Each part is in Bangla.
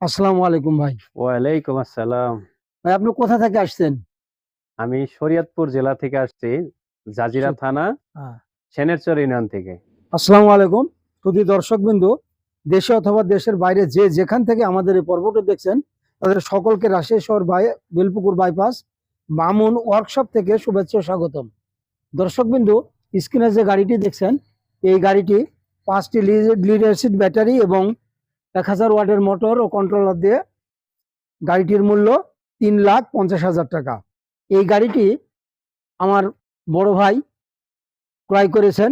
আসসালামু আলাইকুম ভাই। ওয়ালাইকুম আসসালাম। ভাই আপনি কোথা থেকে আসছেন? আমি শরীয়তপুর জেলা থেকে আসছি, জাজিরা স থানা, আ সেনেরচর ইউনিয়ন থেকে। আসসালামু আলাইকুম। প্রতি দর্শকবৃন্দ, দেশে অথবা দেশের বাইরে যে যেখান থেকে আমাদের এই পর্বটি দেখছেন, তাদের সকলকে রাজশাহী শহর বেলপুকুর বাইপাস মামুন ওয়ার্কশপ থেকে শুভেচ্ছা ও স্বাগতম। দর্শকবৃন্দ, স্ক্রিনে যে গাড়িটি দেখছেন, এই গাড়িটি ৫ টি লিড অ্যাসিড ব্যাটারি এবং ১০০০ ওয়াটের মোটর ও কন্ট্রোলার দিয়ে গাড়িটির মূল্য ৩,৫০,০০০ টাকা। এই গাড়িটি আমার বড় ভাই ক্রয় করেছেন।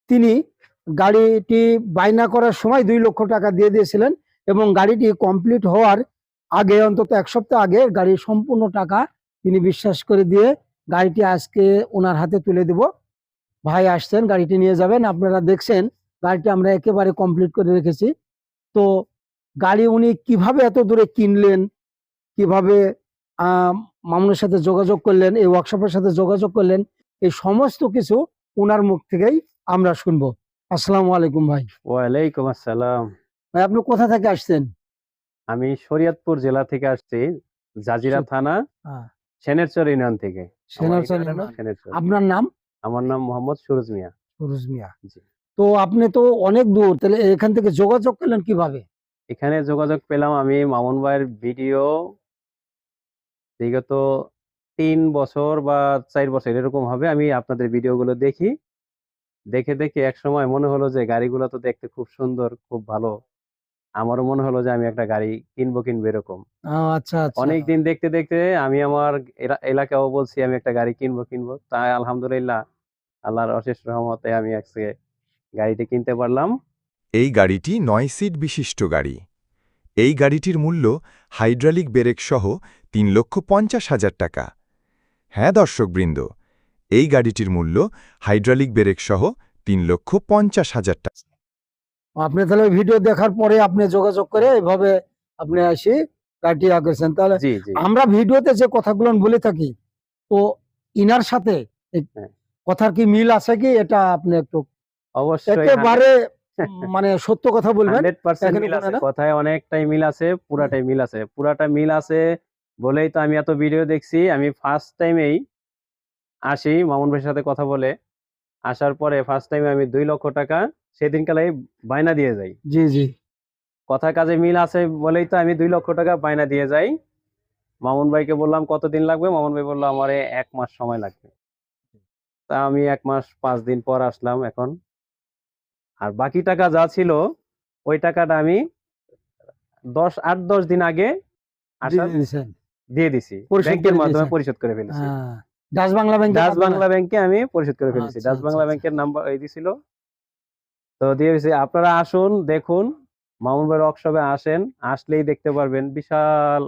তিনি গাড়িটি বায়না করার সময় ২ লক্ষ টাকা দিয়ে দিয়েছিলেন এবং গাড়িটি কমপ্লিট হওয়ার আগে অন্তত ১ সপ্তাহ আগে গাড়ির সম্পূর্ণ টাকা তিনি বিশ্বাস করে দিয়ে গাড়িটি আজকে ওনার হাতে তুলে দেব। ভাই আসছেন, গাড়িটি নিয়ে যাবেন। আপনারা দেখছেন গাড়িটি আমরা একেবারে কমপ্লিট করে রেখেছি। তো গাড়ি উনি কিভাবে এত দূরে কিনলেন, কিভাবে আ মামুনের সাথে যোগাযোগ করলেন, এই ওয়ার্কশপের সাথে যোগাযোগ করলেন, এই সমস্ত কিছু উনার মুখ থেকেই আমরা শুনবো। আসসালামু আলাইকুম ভাই। ওয়ালাইকুম আসসালাম। ভাই আপনি কোথা থেকে আসছেন? আমি শরীয়তপুর জেলা থেকে আসছি, জাজিরা সু থানা, আ সেনেরচর ইউনিয়ন থেকে। আমার সেনার ইউনিয়নের না? নাম সেনেরচর। আপনার নাম? আমার নাম মোহাম্মদ সুরুজ মিয়া। সুরুজ মিয়া। জি। তো আপনি তো অনেক দূর, তাহলে এখান থেকে যোগাযোগ করলেন কিভাবে? এখানে যোগাযোগ পেলাম আমি মামুন ভাইয়ের ভিডিও বিগত ৩ বছর বা ৪ বছর এরকম হবে। আমি আপনাদের ভিডিওগুলো দেখি। দেখে একসময় মনে হলো যে গাড়িগুলো তো দেখতে খুব সুন্দর, খুব ভালো। আমারও মনে হলো যে আমি একটা গাড়ি কিনবো এরকম। আচ্ছা, আচ্ছা। অনেকদিন দেখতে আমি আমার এলাকায়ও বলছি আমি একটা গাড়ি কিনবো। তাই আলহামদুলিল্লাহ আল্লাহর অশেষ রহমতে আমি আজকে গাড়িটি কিনতে পারলাম। এই গাড়িটি ৯ সিট বিশিষ্ট গাড়ি। এই গাড়িটির মূল্য হাইড্রোলিক ব্রেক সহ ৩,৫০,০০০ টাকা। হ্যাঁ দর্শকবৃন্দ, এই গাড়িটির মূল্য হাইড্রোলিক ব্রেক সহ ৩,৫০,০০০ টাকা। আপনি তাহলে ভিডিও দেখার পরে আপনি যোগাযোগ করে এভাবে আপনি এসে গাড়িটি করেছেন। তাহলে জি, জি। আমরা ভিডিওতে যে কথাগুলো বলে থাকি, তো ইনার সাথে এই হ্যাঁ, কথার কি মিল আছে কি? এটা আপনি একটু অবশ্যই একেবারে মানে সত্য কথা বলবেন। 100% এখানে মিল কোনো আছে। না। কথায় অনেকটাই মিল আছে, পুরাটাই মিল আছে। পুরাটা মিল আছে বলেই তো আমি এত ভিডিও দেখছি। আমি ফার্স্ট টাইমেই আসি মামুন ভাইয়ের সাথে কথা বলে। আসার পরে ফার্স্ট টাইমে আমি ৳২,০০,০০০ সেদিনকালাই বায়না দিয়ে যাই। জি, জি। কথায় কাজে মিল আছে বলেই তো আমি ৳২,০০,০০০ বায়না দিয়ে যাই। মামুন ভাইকে বললাম, "কতদিন লাগবে?" মামুন ভাই বলল, "আমারে ১ মাস সময় লাগবে।" তা আমি ১ মাস ৫ দিন পর আসলাম এখন। আর বাকি টাকা যা ছিল, ওই টাকাটা আমি ৮-১০ দিন আগে দিয়ে আসার দিয়েছেন। দিয়ে দিছি। পরিশোধ ব্যাংকের করে মাধ্যমে দিয়েছেন। পরিশোধ করে আ ফেলেছি। ডাচ বাংলা ব্যাংকের ডাচ মাধ্যমে? বাংলা ব্যাংকে আমি পরিশোধ করে ফেলেছি। আচ্ছা, ডাচ আচ্ছা, বাংলা আচ্ছা। ব্যাংকের নাম্বার দিছিল। তো দিয়ে দিছি। আপনারা আসুন, দেখুন। মামুন ভাইয়ের ওয়ার্কশপে আসেন। আসলেই দেখতে পারবেন বিশাল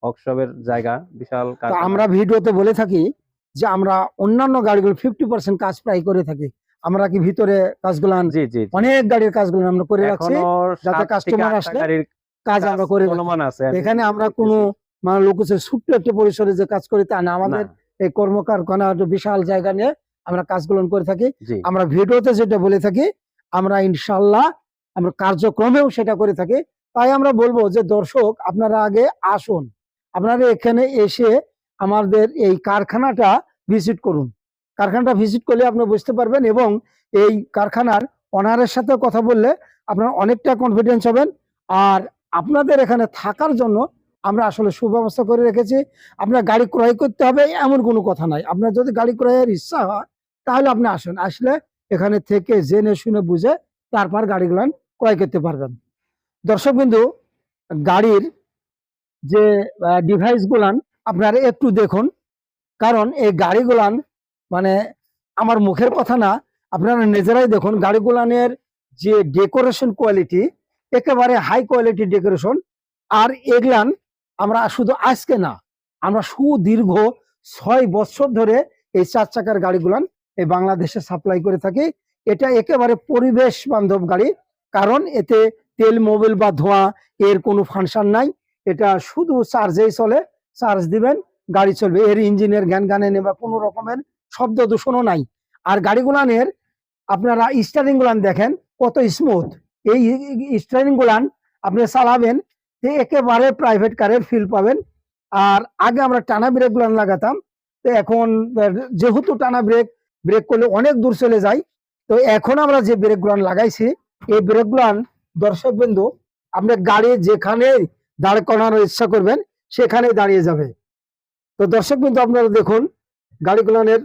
ওয়ার্কশপের জায়গা, বিশাল তো কারখানা। আমরা ভিডিওতে বলে থাকি যে আমরা অন্যান্য গাড়িগুলো 50% কাজ প্রায় করে থাকি। আমরা কি ভিতরে কাজগুলান জি, জি, জি। অনেক গাড়ির কাজগুলো আমরা করে রাখছি, এখনো যাতে ৭ থেকে কাস্টমার ৮ টা আসলে গাড়ির কাজ কাজ আমরা করে রাখি। চলমান আছে। আমি এখানে আমরা কোনো দেখতেছি। মানে লোকের ছোট্ট একটা পরিসরে যে কাজ করি তা না। না, আমাদের এই কর্মকারখানা একটা বিশাল জায়গা নিয়ে আমরা কাজগুলো করে থাকি। জি, আমরা ভিডিওতে যেটা বলে থাকি, আমরা ইনশাআল্লাহ আমরা কার্যক্রমেও সেটা করে থাকি। তাই আমরা বলব যে দর্শক আপনারা আগে আসুন। আপনারা এখানে এসে আমাদের এই কারখানাটা ভিজিট করুন। কারখানাটা ভিজিট করলে আপনি বুঝতে পারবেন এবং এই কারখানার ওনারের সাথে কথা বললে আপনারা অনেকটা কনফিডেন্স হবেন। আর আপনাদের এখানে থাকার জন্য আমরা আসলে সুব্যবস্থা করে রেখেছি। আপনার গাড়ি ক্রয় করতে হবে এমন কোনো কথা নাই। আপনার যদি গাড়ি ক্রয়ের ইচ্ছা হয় তাহলে আপনি আসুন। আসলে এখানে থেকে জেনে শুনে বুঝে তারপর গাড়িগুলান ক্রয় করতে পারবেন। দর্শকবিন্দু, গাড়ির যে ডিভাইস গুলান আপনারা একটু দেখুন। কারণ এই গাড়িগুলান মানে আমার মুখের কথা না, আপনারা নিজেরাই দেখুন গাড়িগুলানের যে ডেকোরেশন কোয়ালিটি একেবারে হাই কোয়ালিটি ডেকোরেশন। আর এগুলান আমরা শুধু আজকে না, আমরা সুদীর্ঘ ৬ বছর ধরে এই ৪ চাকার গাড়িগুলান এই বাংলাদেশে সাপ্লাই করে থাকি। এটা একেবারে পরিবেশ বান্ধব গাড়ি। কারণ এতে তেল, মোবিল বা ধোঁয়া এর কোনো ফাংশন নাই। এটা শুধু চার্জেই চলে। চার্জ দিবেন, গাড়ি চলবে। এর ইঞ্জিনের গানে বা কোনো রকমের শব্দ দূষণও নাই। আর গাড়িগুলানের আপনারা স্টিয়ারিং গুলান দেখেন কত স্মুথ। এই স্টিয়ারিং গুলান আপনি চালাবেন তো একেবারে প্রাইভেট কারের ফিল পাবেন। আর আগে আমরা টানা ব্রেক গুলো লাগাতাম, তো এখন যেহেতু টানা ব্রেক করলে অনেক দূর চলে যায়, তো এখন আমরা যে ব্রেক গুলো লাগাইছি এই ব্রেক গুলো দর্শক বিন্দু আপনি গাড়ি যেখানে দাঁড় করানোর ইচ্ছা করবেন সেখানে দাঁড়িয়ে যাবে। তো দর্শক বিন্দু আপনারা দেখুন গাড়িগুলানের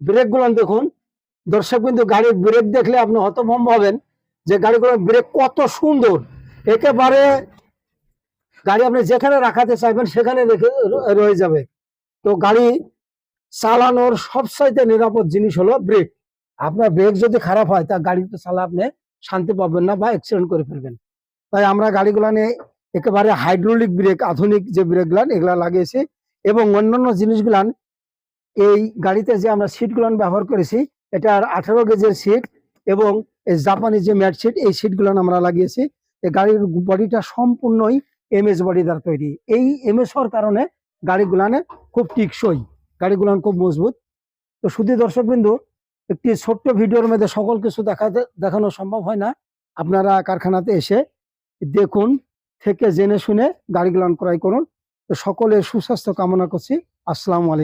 ব্রেক গুলান দেখুন। দর্শক বিন্দু গাড়ির ব্রেক দেখলে আপনি হতভম্ব হবেন যে গাড়িগুলোর ব্রেক কত সুন্দর। একেবারে গাড়ি আপনি যেখানে রাখাতে চাইবেন সেখানে রেখে রয়ে যাবে। তো গাড়ি চালানোর সবচাইতে নিরাপদ জিনিস হলো ব্রেক। আপনার ব্রেক যদি খারাপ হয় তা গাড়ি তো চালা আপনি শান্তি পাবেন না বা অ্যাক্সিডেন্ট করে ফেলবেন। তাই আমরা গাড়িগুলানে একেবারে হাইড্রোলিক ব্রেক, আধুনিক যে ব্রেক গুলান এগুলা লাগিয়েছি। এবং অন্যান্য জিনিসগুলান এই গাড়িতে যে আমরা সিট গুলান ব্যবহার করেছি এটার 18 গেজের সিট এবং এই জাপানি যে ম্যাট সিট, এই সিট গুলান আমরা লাগিয়েছি। এই গাড়ির বডিটা সম্পূর্ণই এমএস বডি দ্বারা তৈরি। এই এমএস হওয়ার কারণে গাড়িগুলানে খুব টিকসই, গাড়িগুলান খুব মজবুত। তো শুধু দর্শক বিন্দু একটি ছোট্ট ভিডিওর মধ্যে সকল কিছু দেখানো সম্ভব হয় না। আপনারা কারখানাতে এসে দেখুন, থেকে জেনে শুনে গাড়িগুলান ক্রয় করুন। তো সকলের সুস্বাস্থ্য কামনা করছি। আসসালামু আলাইকুম।